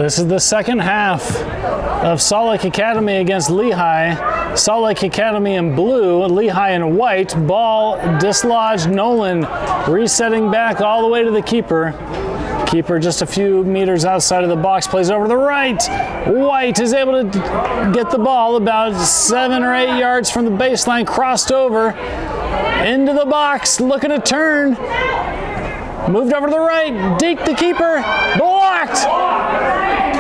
This is the second half of Salt Lake Academy against Lehi. Salt Lake Academy in blue, Lehi in white. Ball dislodged. Nolan resetting back all the way to the keeper. Keeper just a few meters outside of the box, plays over to the right. White is able to get the ball about 7 or 8 yards from the baseline, crossed over into the box, looking to turn. Moved over to the right, deked the keeper, blocked!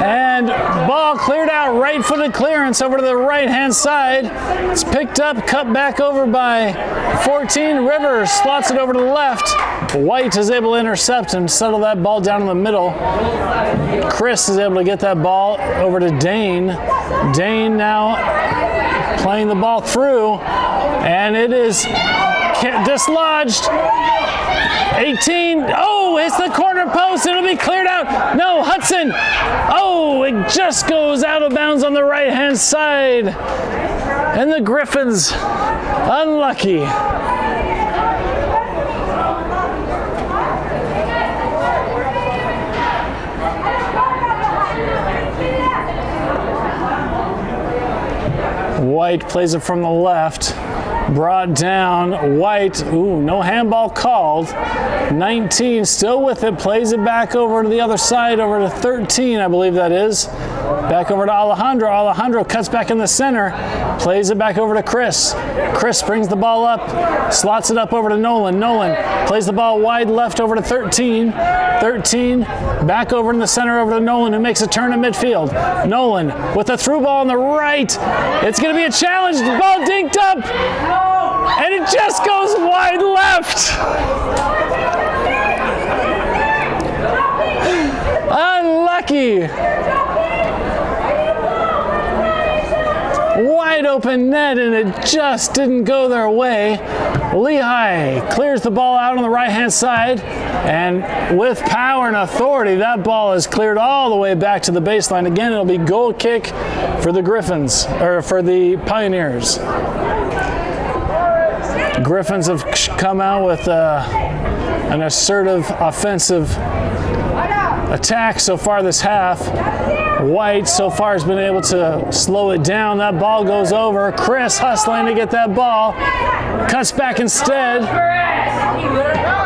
And ball cleared out, right-footed clearance over to the right-hand side. It's picked up, cut back over by 14. Rivers slots it over to the left. White is able to intercept and settle that ball down in the middle. Chris is able to get that ball over to Dane. Dane now playing the ball through, and it is dislodged. 18, oh, hits the corner post, it'll be cleared out. No, Hudson, oh, it just goes out of bounds on the right-hand side. And the Griffins, unlucky. White plays it from the left. Brought down, White, ooh, no handball called. 19, still with it, plays it back over to the other side, over to 13, I believe that is. Back over to Alejandro. Alejandro cuts back in the center, plays it back over to Chris. Chris brings the ball up, slots it up over to Nolan. Nolan plays the ball wide left over to 13. 13, back over in the center over to Nolan, who makes a turn in midfield. Nolan with a through ball on the right. It's going to be a challenge. The ball dinked up, and it just goes wide left. Unlucky. Wide open net, and it just didn't go their way. Lehi clears the ball out on the right-hand side, and with power and authority, that ball is cleared all the way back to the baseline. Again, it'll be goal kick for the Griffins, or for the Pioneers. Griffins have come out with an assertive offensive attack so far this half. White so far has been able to slow it down. That ball goes over. Chris hustling to get that ball. Cuts back instead.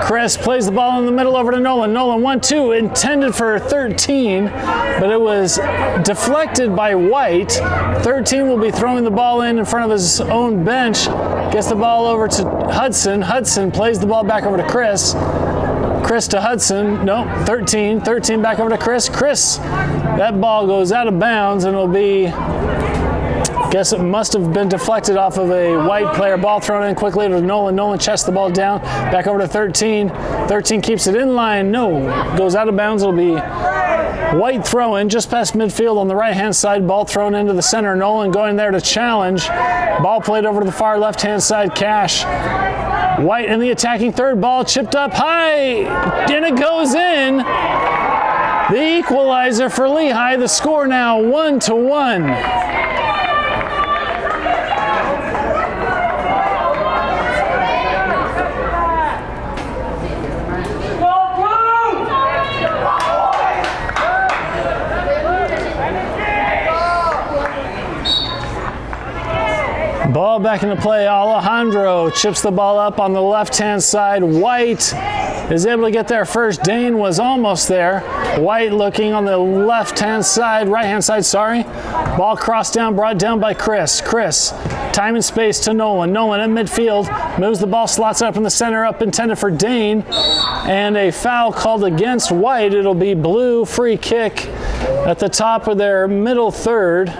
Chris plays the ball in the middle over to Nolan. Nolan 1-2, intended for 13, but it was deflected by White. 13 will be throwing the ball in front of his own bench. Gets the ball over to Hudson. Hudson plays the ball back over to Chris. Chris to Hudson, no, 13 back over to Chris. Chris, that ball goes out of bounds, and it'll be, guess it must have been deflected off of a White player. Ball thrown in quickly to Nolan. Nolan chests the ball down, back over to 13. 13 keeps it in line, no, goes out of bounds. It'll be White throw-in just past midfield on the right-hand side. Ball thrown into the center. Nolan going there to challenge. Ball played over to the far left-hand side. Cash. White in the attacking third, ball chipped up high, and it goes in. The equalizer for Lehi. The score now 1-1. Ball back into play. Alejandro chips the ball up on the left-hand side. White is able to get there first. Dane was almost there. White looking on the left-hand side, right-hand side, sorry. Ball crossed down, brought down by Chris. Chris, time and space to Nolan. Nolan at midfield, moves the ball, slots up in the center, up intended for Dane. And a foul called against White. It'll be blue, free kick at the top of their middle third.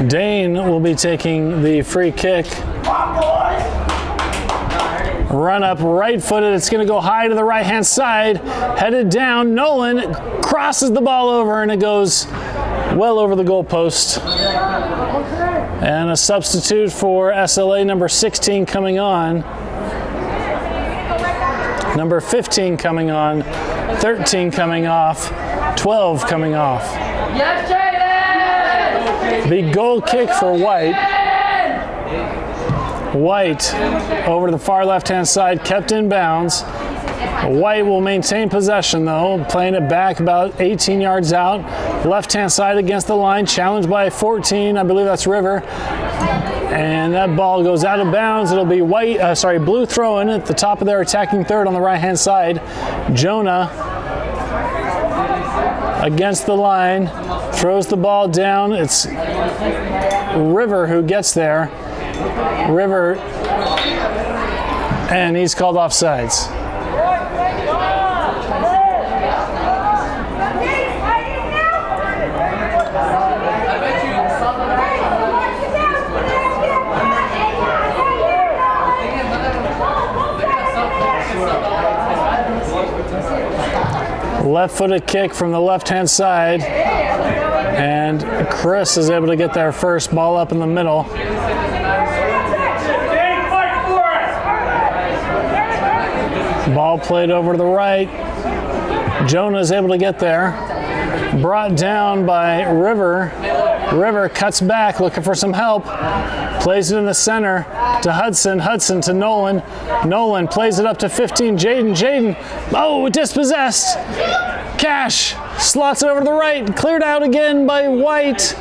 Dane will be taking the free kick. Run up right-footed. It's going to go high to the right-hand side. Headed down. Nolan crosses the ball over, and it goes well over the goalpost. And a substitute for SLA, number 16 coming on. Number 15 coming on. 13 coming off, 12 coming off. Yes, Jaden! The goal kick for White. White over to the far left-hand side, kept in bounds. White will maintain possession though, playing it back about 18 yards out. Left-hand side against the line, challenged by 14, I believe that's River. And that ball goes out of bounds. It'll be blue throwing at the top of their attacking third on the right-hand side. Jonah against the line, throws the ball down. It's River who gets there. River, and he's called offsides. Left-footed kick from the left-hand side, and Chris is able to get there first. Ball up in the middle. Ball played over to the right. Jonah is able to get there. Brought down by River. River cuts back, looking for some help. Plays it in the center to Hudson. Hudson to Nolan. Nolan plays it up to 15. Jaden. Oh, dispossessed. Cash slots it over to the right. Cleared out again by White.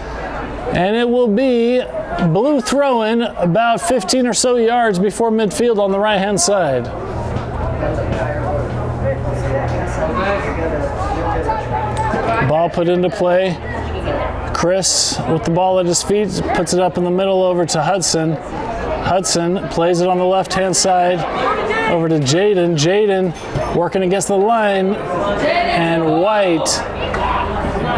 And it will be blue throw-in about 15 or so yards before midfield on the right-hand side. Ball put into play. Chris with the ball at his feet puts it up in the middle over to Hudson. Hudson plays it on the left-hand side over to Jaden. Jaden working against the line, and White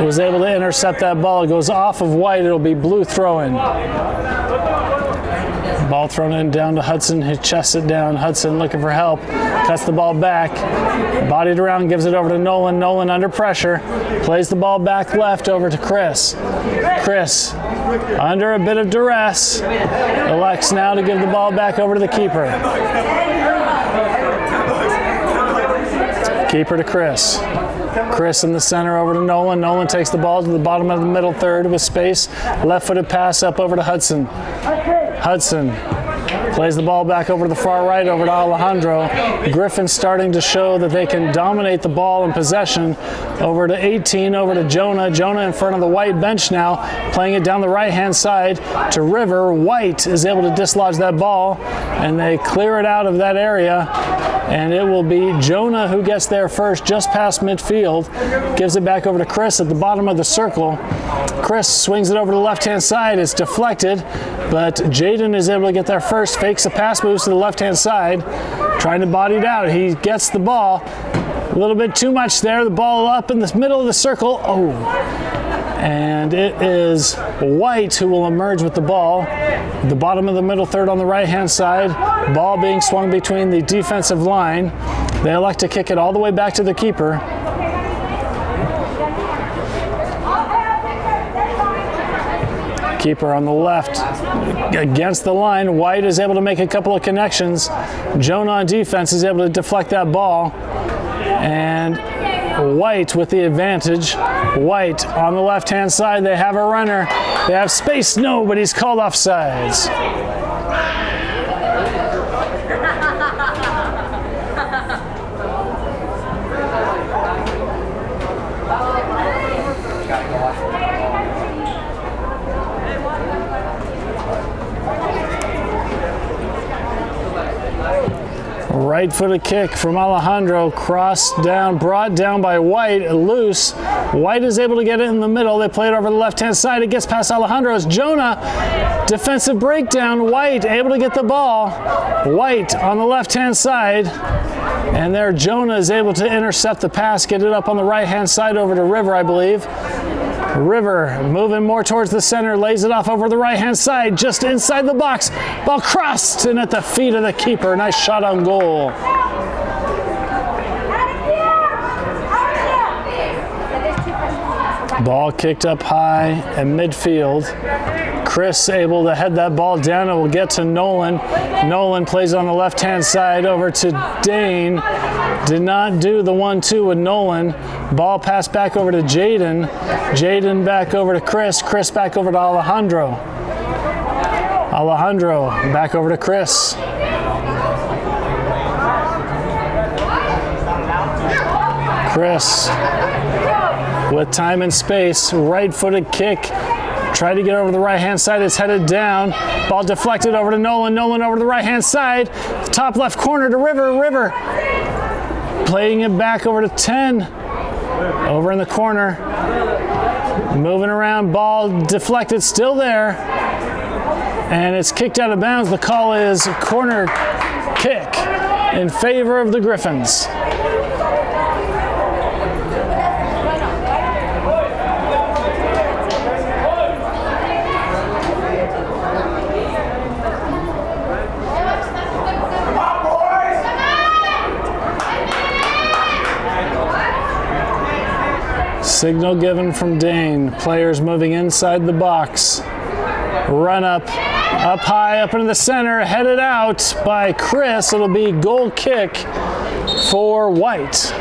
was able to intercept that ball. It goes off of White. It'll be blue throw-in. Ball thrown in down to Hudson. He chests it down. Hudson looking for help. Cuts the ball back. Bodied around, gives it over to Nolan. Nolan under pressure. Plays the ball back left over to Chris. Chris, under a bit of duress, elects now to give the ball back over to the keeper. Keeper to Chris. Chris in the center over to Nolan. Nolan takes the ball to the bottom of the middle third with space. Left-footed pass up over to Hudson. Hudson plays the ball back over to the far right over to Alejandro. Griffins starting to show that they can dominate the ball in possession. Over to 18, over to Jonah. Jonah in front of the White bench now, playing it down the right-hand side to River. White is able to dislodge that ball, and they clear it out of that area. And it will be Jonah who gets there first, just past midfield. Gives it back over to Chris at the bottom of the circle. Chris swings it over to the left-hand side. It's deflected, but Jaden is able to get there first. Fakes a pass, moves to the left-hand side, trying to body it out. He gets the ball. A little bit too much there. The ball up in the middle of the circle. Oh. And it is White who will emerge with the ball. The bottom of the middle third on the right-hand side. Ball being swung between the defensive line. They elect to kick it all the way back to the keeper. Keeper on the left against the line. White is able to make a couple of connections. Jonah on defense is able to deflect that ball. And White with the advantage. White on the left-hand side. They have a runner. They have space. No, but he's called offsides. Right-footed kick from Alejandro, crossed down, brought down by White, loose. White is able to get it in the middle. They play it over the left-hand side. It gets past Alejandro. It's Jonah. Defensive breakdown. White able to get the ball. White on the left-hand side. And there Jonah is able to intercept the pass, get it up on the right-hand side over to River, I believe. River moving more towards the center, lays it off over the right-hand side, just inside the box. Ball crossed and at the feet of the keeper. Nice shot on goal. Ball kicked up high at midfield. Chris able to head that ball down. It will get to Nolan. Nolan plays on the left-hand side over to Dane. Did not do the 1-2 with Nolan. Ball passed back over to Jaden. Jaden back over to Chris. Chris back over to Alejandro. Alejandro back over to Chris. Chris with time and space, right-footed kick. Tried to get over the right-hand side. It's headed down. Ball deflected over to Nolan. Nolan over to the right-hand side. Top left corner to River. River playing it back over to 10. Over in the corner. Moving around. Ball deflected. Still there. And it's kicked out of bounds. The call is corner kick in favor of the Griffins. Signal given from Dane. Players moving inside the box. Run up high, up into the center, headed out by Chris. It'll be goal kick for White.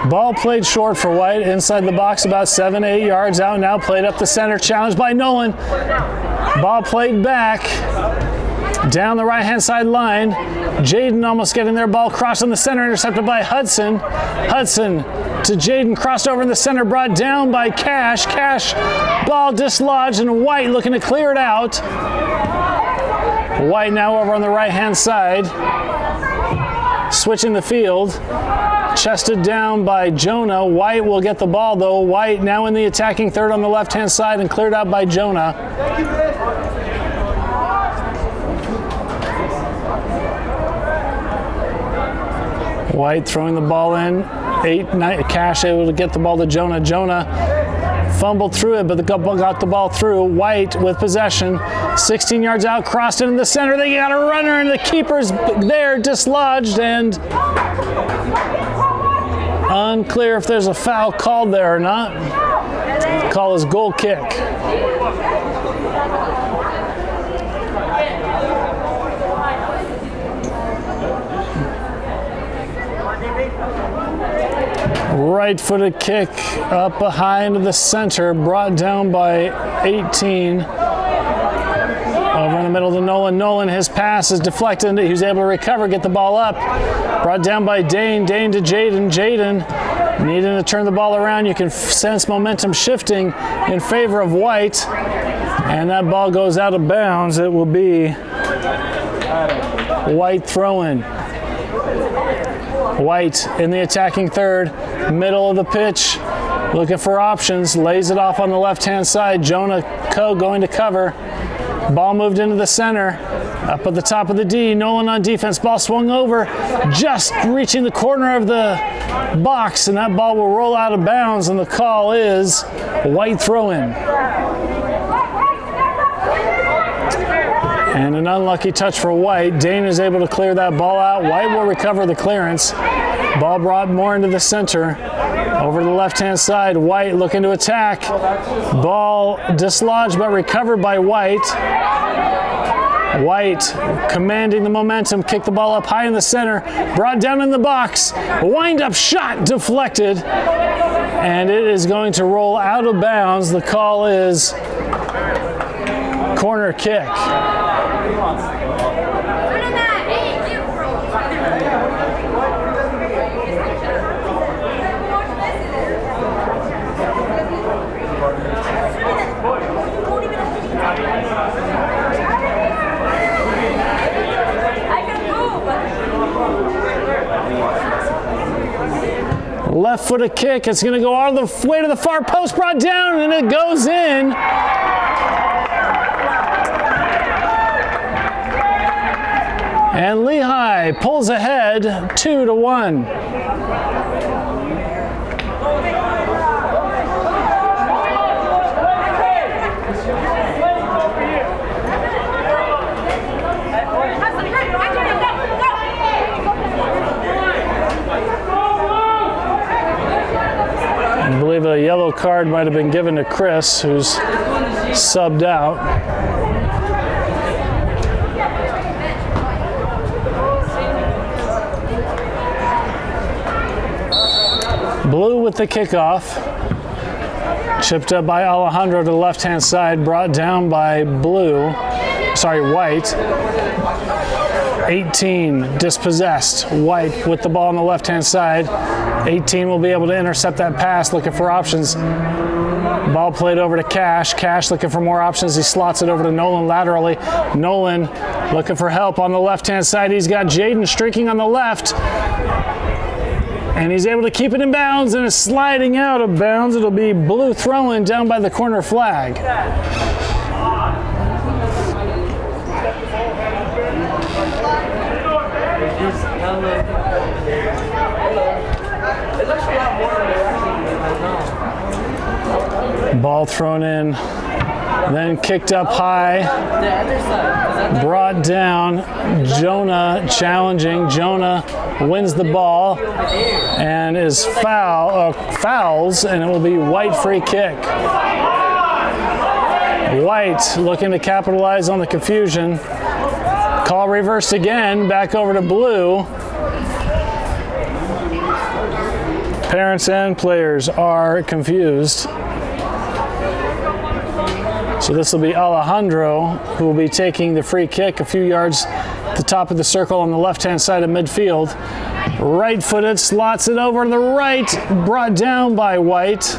Ball played short for White, inside the box about 7-8 yards out now, played up the center, challenged by Nolan. Ball played back, down the right-hand side line. Jaden almost getting their ball crossed in the center, intercepted by Hudson. Hudson to Jaden, crossed over in the center, brought down by Cash. Cash, ball dislodged, and White looking to clear it out. White now over on the right-hand side, switching the field. Chested down by Jonah. White will get the ball though. White now in the attacking third on the left-hand side and cleared out by Jonah. White throwing the ball in. Cash able to get the ball to Jonah. Jonah fumbled through it, but the couple got the ball through. White with possession. 16 yards out, crossed into the center. They got a runner, and the keeper's there, dislodged, and unclear if there's a foul called there or not. The call is goal kick. Right-footed kick up behind the center, brought down by 18. Over in the middle to Nolan. Nolan, his pass is deflected. He was able to recover, get the ball up. Brought down by Dane. Dane to Jaden. Jaden needing to turn the ball around. You can sense momentum shifting in favor of White. And that ball goes out of bounds. It will be White throwing. White in the attacking third, middle of the pitch, looking for options, lays it off on the left-hand side. Jonah going to cover. Ball moved into the center, up at the top of the D. Nolan on defense, ball swung over, just reaching the corner of the box, and that ball will roll out of bounds, and the call is White throw-in. And an unlucky touch for White. Dane is able to clear that ball out. White will recover the clearance. Ball brought more into the center. Over to the left-hand side, White looking to attack. Ball dislodged but recovered by White. White commanding the momentum, kicked the ball up high in the center, brought down in the box. Wind-up shot deflected. And it is going to roll out of bounds. The call is corner kick. Left-footed kick. It's going to go all the way to the far post, brought down, and it goes in. And Lehi pulls ahead 2-1. I believe a yellow card might have been given to Chris, who's subbed out. Blue with the kickoff. Chipped up by Alejandro to the left-hand side, brought down by White. 18 dispossessed. White with the ball on the left-hand side. 18 will be able to intercept that pass, looking for options. Ball played over to Cash. Cash looking for more options. He slots it over to Nolan laterally. Nolan looking for help on the left-hand side. He's got Jaden streaking on the left. And he's able to keep it in bounds and is sliding out of bounds. It'll be blue throwing down by the corner flag. Ball thrown in, then kicked up high, brought down. Jonah challenging. Jonah wins the ball and is fouls, and it will be White free kick. White looking to capitalize on the confusion. Call reversed again, back over to blue. Parents and players are confused. So this will be Alejandro who will be taking the free kick a few yards at the top of the circle on the left-hand side of midfield. Right-footed, slots it over to the right, brought down by White.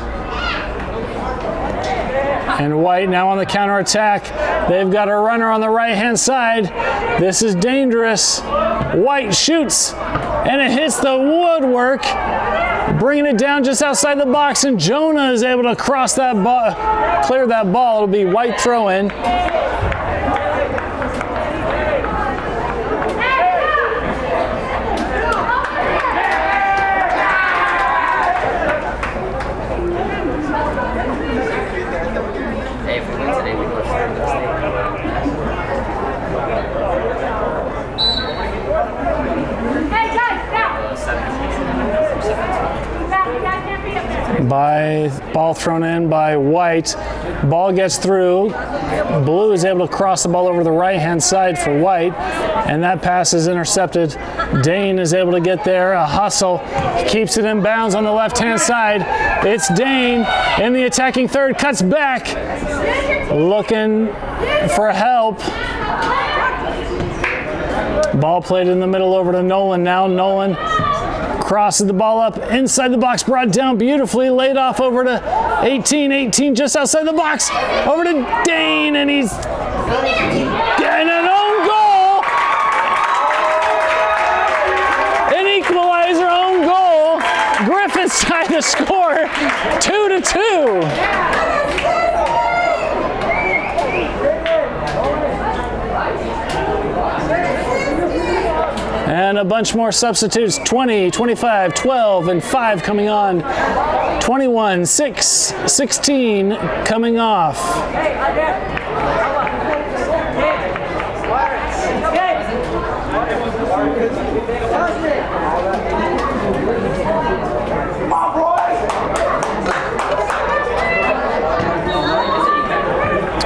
And White now on the counterattack. They've got a runner on the right-hand side. This is dangerous. White shoots, and it hits the woodwork, bringing it down just outside the box, and Jonah is able to cross that ball, clear that ball. It'll be White throw-in. Ball thrown in by White. Ball gets through. Blue is able to cross the ball over the right-hand side for White, and that pass is intercepted. Dane is able to get there. A hustle. Keeps it in bounds on the left-hand side. It's Dane in the attacking third. Cuts back. Looking for help. Ball played in the middle over to Nolan now. Nolan crosses the ball up inside the box, brought down beautifully, laid off over to 18 just outside the box, over to Dane, and he's getting an own goal. An equalizer own goal. Griffins tied the score 2-2. And a bunch more substitutes, 20, 25, 12, and 5 coming on. 21, 6, 16 coming off.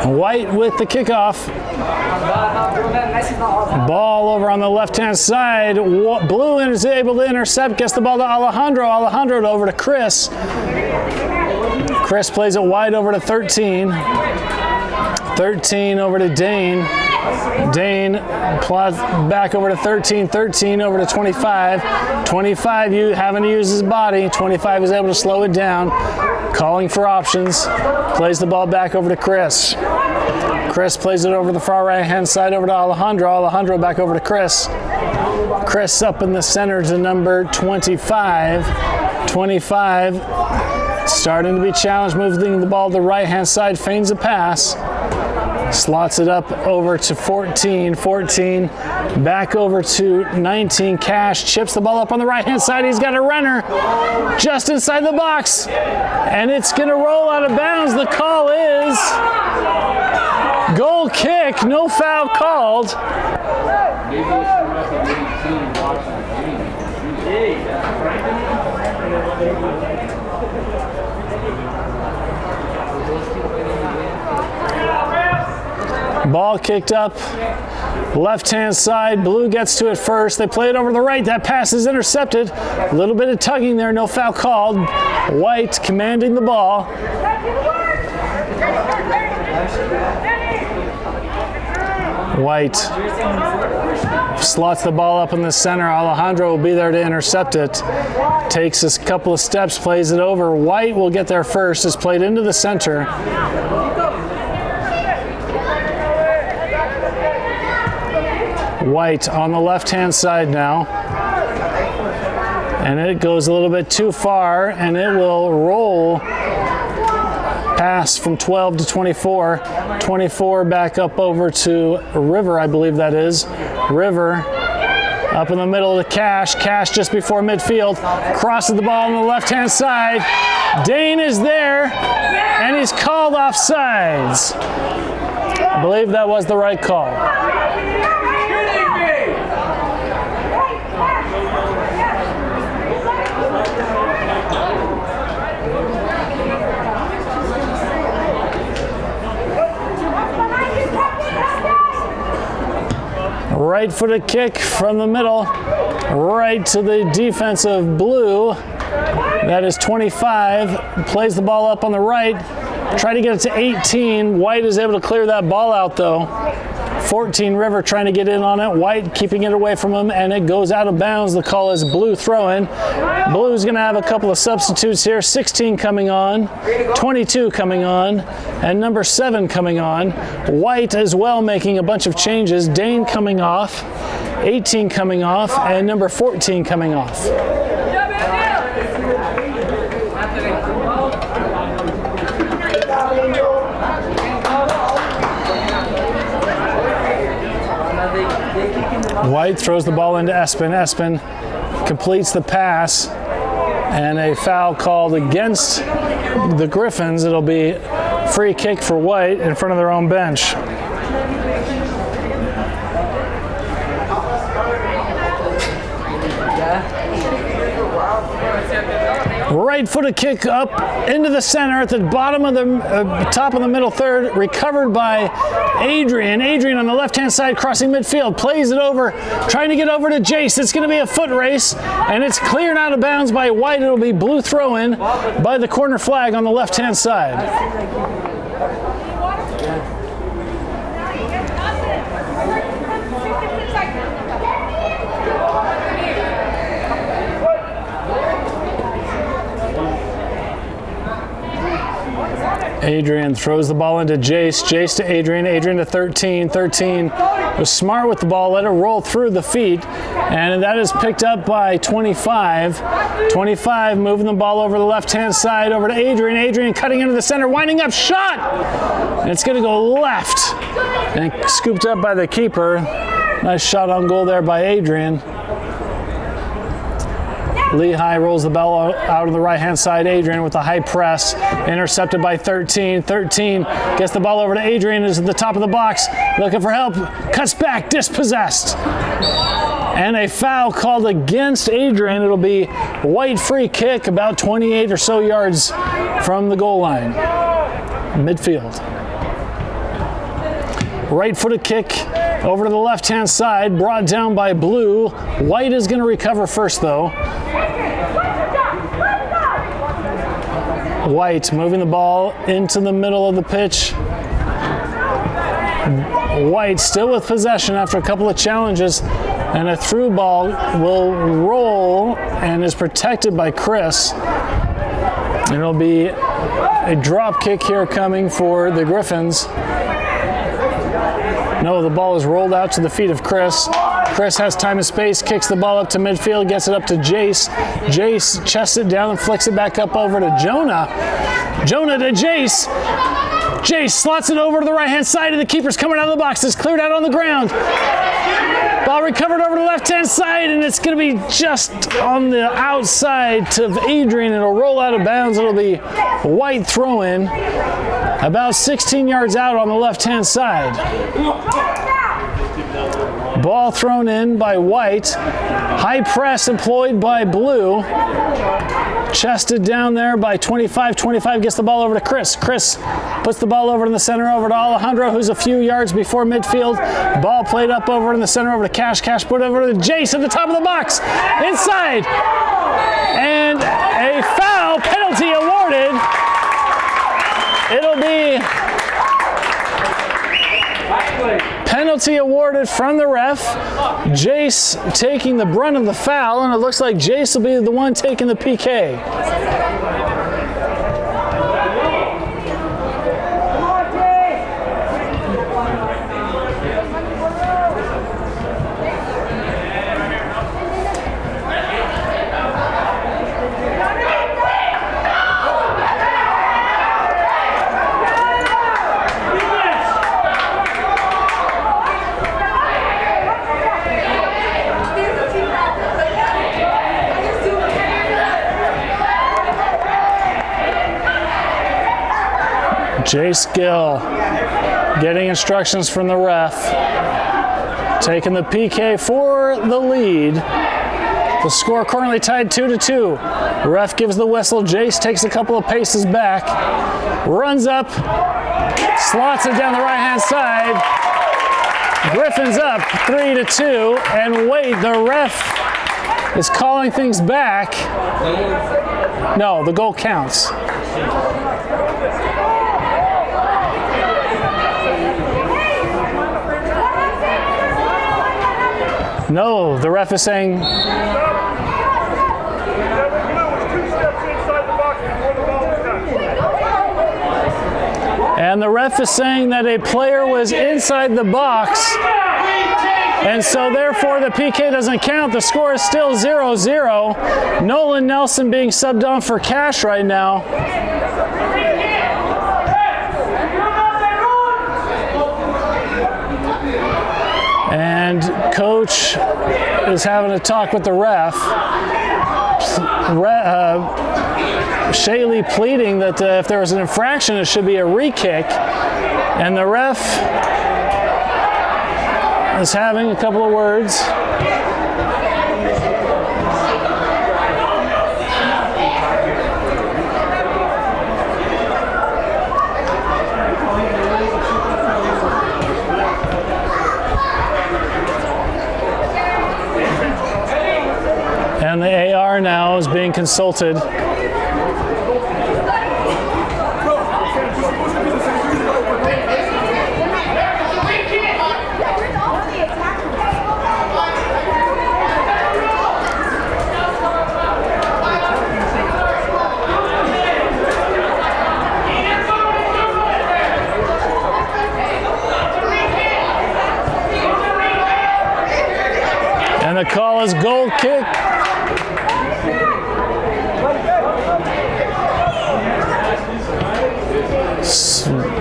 White with the kickoff. Ball over on the left-hand side. Blue is able to intercept, gets the ball to Alejandro. Alejandro over to Chris. Chris plays it wide over to 13. 13 over to Dane. Dane plots back over to 13. 13 over to 25. 25 having to use his body. 25 is able to slow it down. Calling for options. Plays the ball back over to Chris. Chris plays it over the far right-hand side over to Alejandro. Alejandro back over to Chris. Chris up in the center to number 25. 25 starting to be challenged, moving the ball to the right-hand side, feigns a pass. Slots it up over to 14. 14 back over to 19. Cash chips the ball up on the right-hand side. He's got a runner just inside the box. And it's going to roll out of bounds. The call is goal kick. No foul called. Ball kicked up, left-hand side. Blue gets to it first. They play it over to the right. That pass is intercepted. A little bit of tugging there. No foul called. White commanding the ball. White slots the ball up in the center. Alejandro will be there to intercept it. Takes a couple of steps, plays it over. White will get there first. It's played into the center. White on the left-hand side now. And it goes a little bit too far, and it will roll. Pass from 12 to 24. 24 back up over to River, I believe that is. River up in the middle to Cash. Cash just before midfield. Crosses the ball on the left-hand side. Dane is there, and he's called offsides. I believe that was the right call. Right-footed kick from the middle, right to the defensive Blue. That is 25. Plays the ball up on the right. Try to get it to 18. White is able to clear that ball out, though. 14, River trying to get in on it. White keeping it away from him, and it goes out of bounds. The call is Blue throw-in. Blue's going to have a couple of substitutes here. 16 coming on, 22 coming on, and number 7 coming on. White as well making a bunch of changes. Dane coming off, 18 coming off, and number 14 coming off. White throws the ball into Espen. Espen completes the pass, and a foul called against the Griffins. It'll be free kick for White in front of their own bench. Right-footed kick up into the center at the bottom of the top of the middle third, recovered by Adrian. Adrian on the left-hand side crossing midfield, plays it over, trying to get over to Jace. It's going to be a foot race, and it's cleared out of bounds by White. It'll be Blue throw-in by the corner flag on the left-hand side. Adrian throws the ball into Jace. Jace to Adrian. Adrian to 13. 13 was smart with the ball. Let it roll through the feet. And that is picked up by 25. 25 moving the ball over the left-hand side over to Adrian. Adrian cutting into the center. Winding up. Shot! And it's going to go left. And scooped up by the keeper. Nice shot on goal there by Adrian. Lehi rolls the ball out of the right-hand side. Adrian with a high press. Intercepted by 13. 13 gets the ball over to Adrian. Is at the top of the box. Looking for help. Cuts back. Dispossessed. And a foul called against Adrian. It'll be White free kick about 28 or so yards from the goal line. Midfield. Right-footed kick over to the left-hand side. Brought down by Blue. White is going to recover first, though. White moving the ball into the middle of the pitch. White still with possession after a couple of challenges, and a through ball will roll and is protected by Chris. And it'll be a drop kick here coming for the Griffins. No, the ball is rolled out to the feet of Chris. Chris has time and space, kicks the ball up to midfield, gets it up to Jace. Jace chests it down and flicks it back up over to Jonah. Jonah to Jace. Jace slots it over to the right-hand side, and the keeper's coming out of the box. It's cleared out on the ground. Ball recovered over to the left-hand side, and it's going to be just on the outside to Adrian. It'll roll out of bounds. It'll be White throw-in, about 16 yards out on the left-hand side. Ball thrown in by White. High press employed by Blue. Chested down there by 25. 25 gets the ball over to Chris. Chris puts the ball over in the center over to Alejandro, who's a few yards before midfield. Ball played up over in the center over to Cash. Cash put it over to Jace at the top of the box. Inside. And a foul penalty awarded. It'll be penalty awarded from the ref. Jace taking the brunt of the foul, and it looks like Jace will be the one taking the PK. Jace Gill getting instructions from the ref, taking the PK for the lead. The score currently tied 2-2. Ref gives the whistle. Jace takes a couple of paces back, runs up, slots it down the right-hand side. Griffins up 3-2, and wait, the ref is calling things back. No, the goal counts. No, the ref is saying. And the ref is saying that a player was inside the box. And so therefore the PK doesn't count. The score is still 0-0. Nolan Nelson being subbed on for Cash right now. And coach is having a talk with the ref. Shaley pleading that if there was an infraction, it should be a re-kick. And the ref is having a couple of words. And the AR now is being consulted. And the call is goal kick.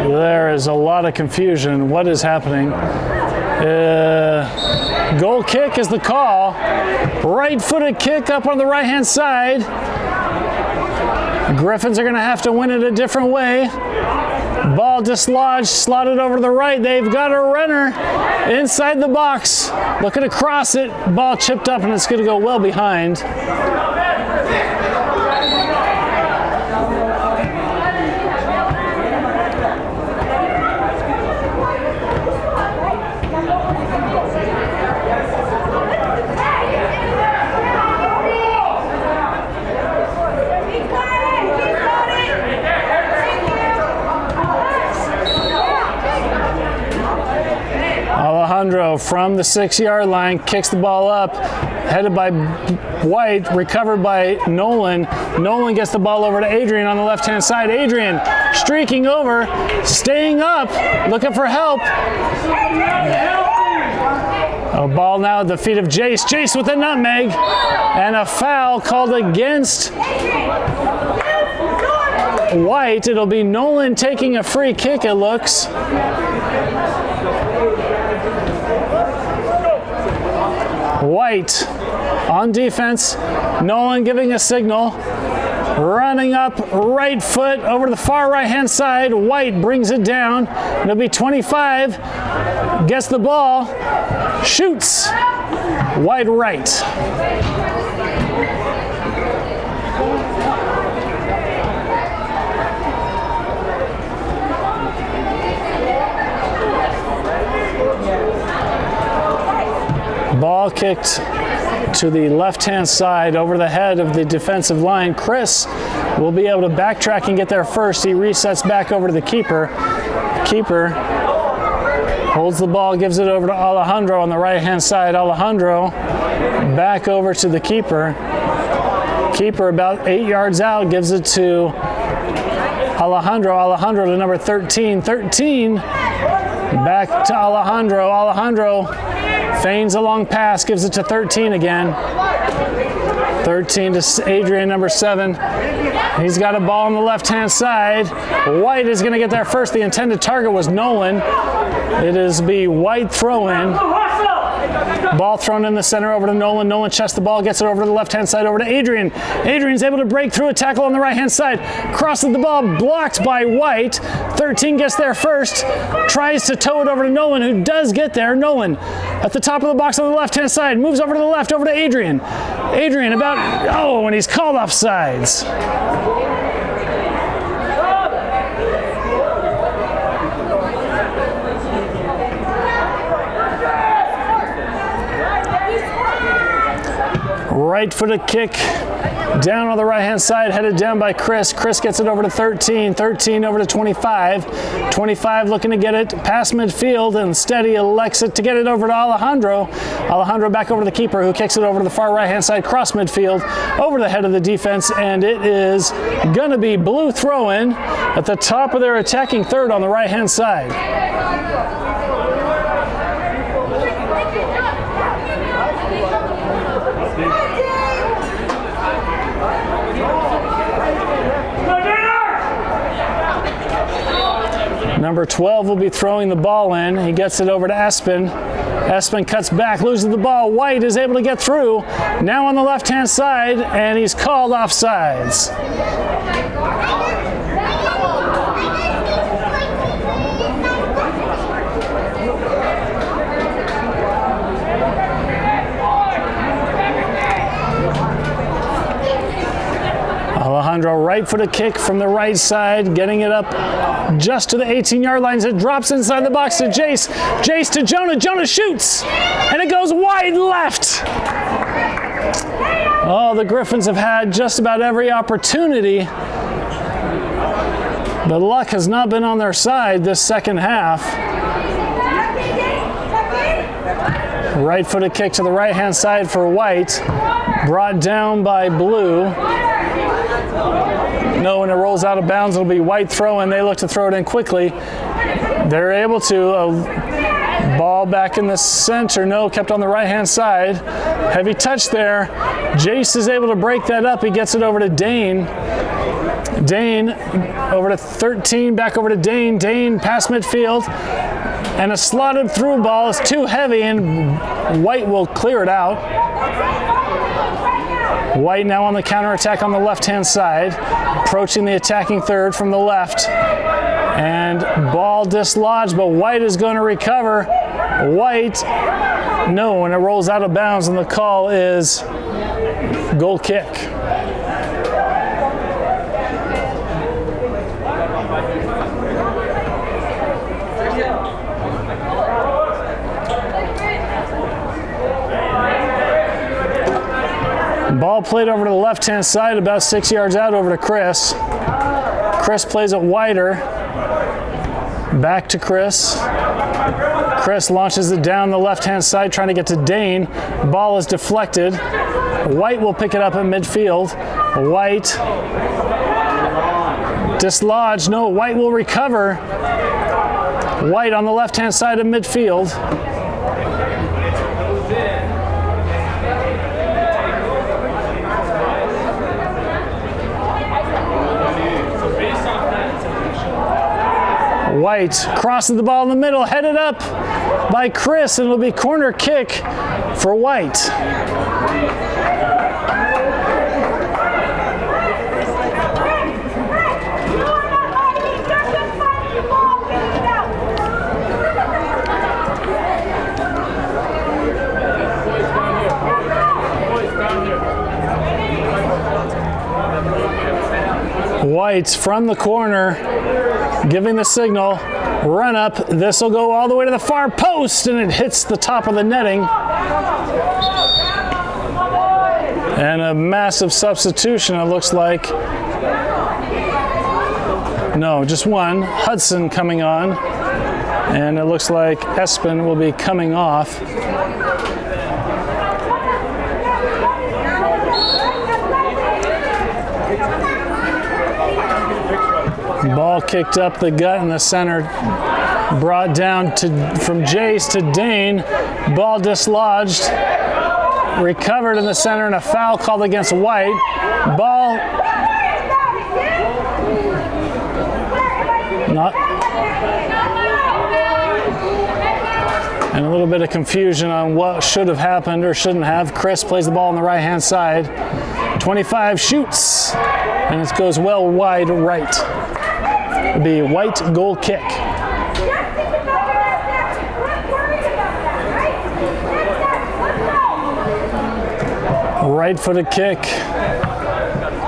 There is a lot of confusion. What is happening? Goal kick is the call. Right-footed kick up on the right-hand side. Griffins are going to have to win it a different way. Ball dislodged, slotted over to the right. They've got a runner inside the box. Looking to cross it. Ball chipped up, and it's going to go well behind. Alejandro from the 6-yard line kicks the ball up, headed by White, recovered by Nolan. Nolan gets the ball over to Adrian on the left-hand side. Adrian streaking over, staying up, looking for help. A ball now at the feet of Jace. Jace with a nutmeg, and a foul called against White. It'll be Nolan taking a free kick, it looks. White on defense. Nolan giving a signal. Running up right foot over to the far right-hand side. White brings it down. It'll be 25. Gets the ball. Shoots. Wide right. Ball kicked to the left-hand side over the head of the defensive line. Chris will be able to backtrack and get there first. He resets back over to the keeper. Keeper holds the ball, gives it over to Alejandro on the right-hand side. Alejandro back over to the keeper. Keeper about 8 yards out, gives it to Alejandro. Alejandro to number 13. 13 back to Alejandro. Alejandro feigns a long pass, gives it to 13 again. 13 to Adrian, number 7. He's got a ball on the left-hand side. White is going to get there first. The intended target was Nolan. It is be White throw-in. Ball thrown in the center over to Nolan. Nolan chests the ball, gets it over to the left-hand side, over to Adrian. Adrian's able to break through a tackle on the right-hand side. Crosses the ball, blocked by White. 13 gets there first. Tries to tow it over to Nolan, who does get there. Nolan at the top of the box on the left-hand side. Moves over to the left, over to Adrian. Adrian and he's called offsides. Right-footed kick down on the right-hand side, headed down by Chris. Chris gets it over to 13. 13 over to 25. 25 looking to get it past midfield, and instead he elects it to get it over to Alejandro. Alejandro back over to the keeper, who kicks it over to the far right-hand side, cross midfield, over the head of the defense, and it is going to be blue throw-in at the top of their attacking third on the right-hand side. Number 12 will be throwing the ball in. He gets it over to Espen. Espen cuts back, loses the ball. White is able to get through. Now on the left-hand side, and he's called offsides. Alejandro right-footed kick from the right side, getting it up just to the 18-yard line. It drops inside the box to Jace. Jace to Jonah. Jonah shoots, and it goes wide left. Oh, the Griffins have had just about every opportunity, but luck has not been on their side this second half. Right-footed kick to the right-hand side for White, brought down by Blue. No, when it rolls out of bounds, it'll be White throw, and they look to throw it in quickly. They're able to. Ball back in the center. No, kept on the right-hand side. Heavy touch there. Jace is able to break that up. He gets it over to Dane. Dane over to 13, back over to Dane. Dane past midfield. And a slotted through ball is too heavy, and White will clear it out. White now on the counterattack on the left-hand side, approaching the attacking third from the left. And ball dislodged, but White is going to recover. White, no, and it rolls out of bounds, and the call is goal kick. Ball played over to the left-hand side, about 6 yards out, over to Chris. Chris plays it wider. Back to Chris. Chris launches it down the left-hand side, trying to get to Dane. Ball is deflected. White will pick it up at midfield. White dislodged. No, White will recover. White on the left-hand side of midfield. White crosses the ball in the middle, headed up by Chris, and it'll be corner kick for White. White from the corner, giving the signal, run up. This will go all the way to the far post, and it hits the top of the netting. And a massive substitution, it looks like. No, just one. Hudson coming on. And it looks like Espen will be coming off. Ball kicked up the gut in the center, brought down from Jace to Dane. Ball dislodged, recovered in the center, and a foul called against White. Ball not, and a little bit of confusion on what should have happened or shouldn't have. Chris plays the ball on the right-hand side. 25 shoots, and it goes well wide right. It'll be White goal kick. Right-footed kick.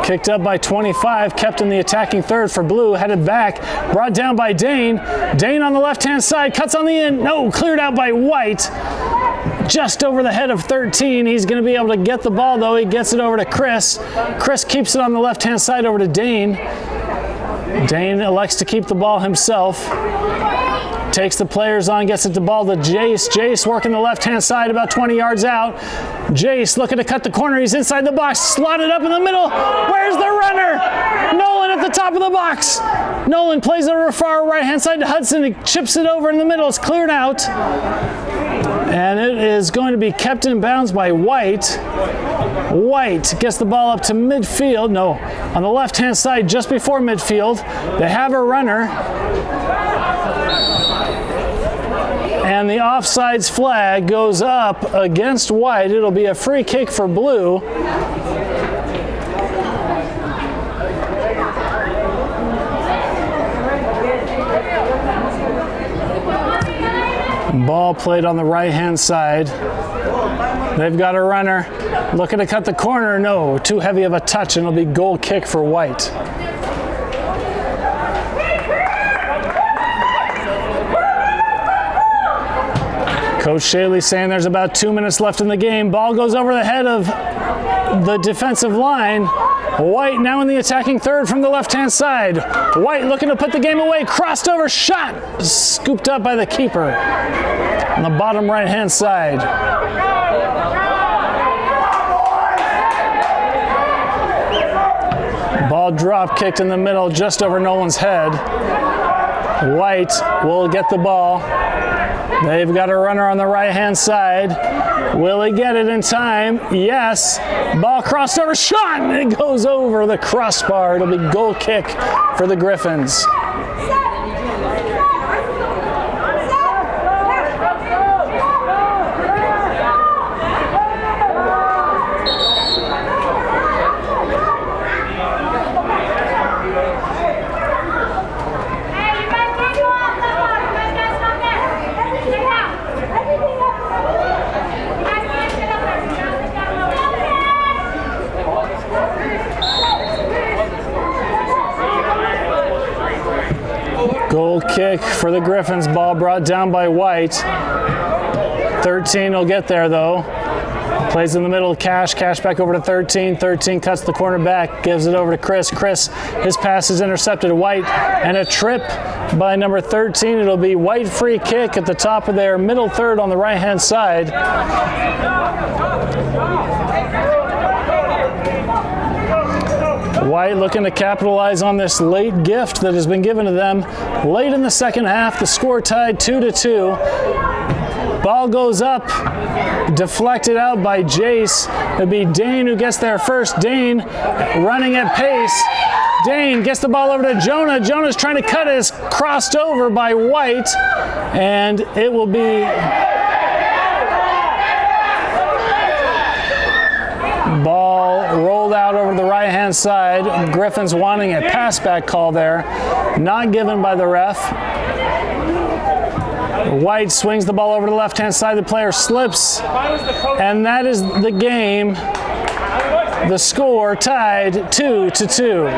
Kicked up by 25, kept in the attacking third for Blue, headed back, brought down by Dane. Dane on the left-hand side, cuts on the end. No, cleared out by White. Just over the head of 13. He's going to be able to get the ball, though. He gets it over to Chris. Chris keeps it on the left-hand side over to Dane. Dane elects to keep the ball himself. Takes the players on, gets it the ball to Jace. Jace working the left-hand side about 20 yards out. Jace looking to cut the corner. He's inside the box, slotted up in the middle. Where's the runner? Nolan at the top of the box. Nolan plays it over far right-hand side to Hudson. He chips it over in the middle. It's cleared out. And it is going to be kept in bounds by White. White gets the ball up to midfield. No, on the left-hand side just before midfield. They have a runner. And the offsides flag goes up against White. It'll be a free kick for Blue. Ball played on the right-hand side. They've got a runner looking to cut the corner. No, too heavy of a touch, and it'll be goal kick for White. Coach Shaley saying there's about 2 minutes left in the game. Ball goes over the head of the defensive line. White now in the attacking third from the left-hand side. White looking to put the game away. Crossed over, shot. Scooped up by the keeper on the bottom right-hand side. Ball drop kicked in the middle just over Nolan's head. White will get the ball. They've got a runner on the right-hand side. Will he get it in time? Yes. Ball crossed over, shot, and it goes over the crossbar. It'll be goal kick for the Griffins. Goal kick for the Griffins. Ball brought down by White. 13 will get there, though. Plays in the middle of Cash. Cash back over to 13. 13 cuts the corner back. Gives it over to Chris. Chris, his pass is intercepted. White, and a trip by number 13. It'll be White free kick at the top of their middle third on the right-hand side. White looking to capitalize on this late gift that has been given to them late in the second half. The score tied 2-2. Ball goes up, deflected out by Jace. It'll be Dane who gets there first. Dane running at pace, Dane gets the ball over to Jonah. Jonah's trying to cut it. It's crossed over by White, and it will be ball rolled out over the right-hand side. Griffins wanting a pass-back call there. Not given by the ref. White swings the ball over to the left-hand side. The player slips, and that is the game. The score tied 2-2.